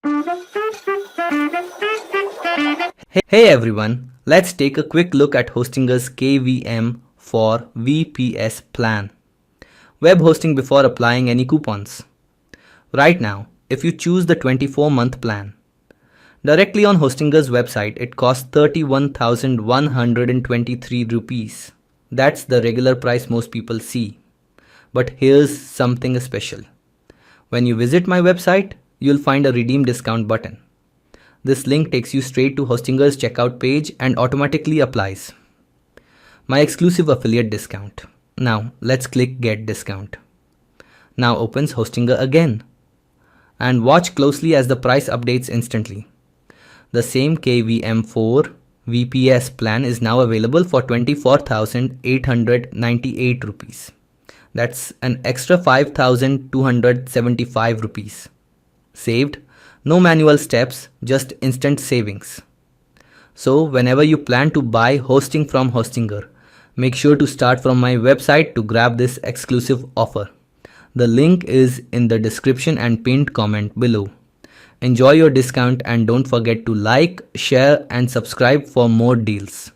Hey everyone, let's take a quick look at Hostinger's KVM for VPS Plan. Web hosting before applying any coupons. Right now, if you choose the 24-month plan, directly on Hostinger's website it costs 31,123 rupees. That's the regular price most people see. But here's something special. When you visit my website, you'll find a redeem discount button. This link takes you straight to Hostinger's checkout page and automatically applies my exclusive affiliate discount. Now let's click Get Discount. Now opens Hostinger again. And watch closely as the price updates instantly. The same KVM4 VPS plan is now available for 24,898 rupees. That's an extra 5,275 rupees. Saved. No manual steps, just instant savings. So whenever you plan to buy hosting from Hostinger, make sure to start from my website to grab this exclusive offer. The link is in the description and pinned comment below. Enjoy your discount and don't forget to like, share and subscribe for more deals.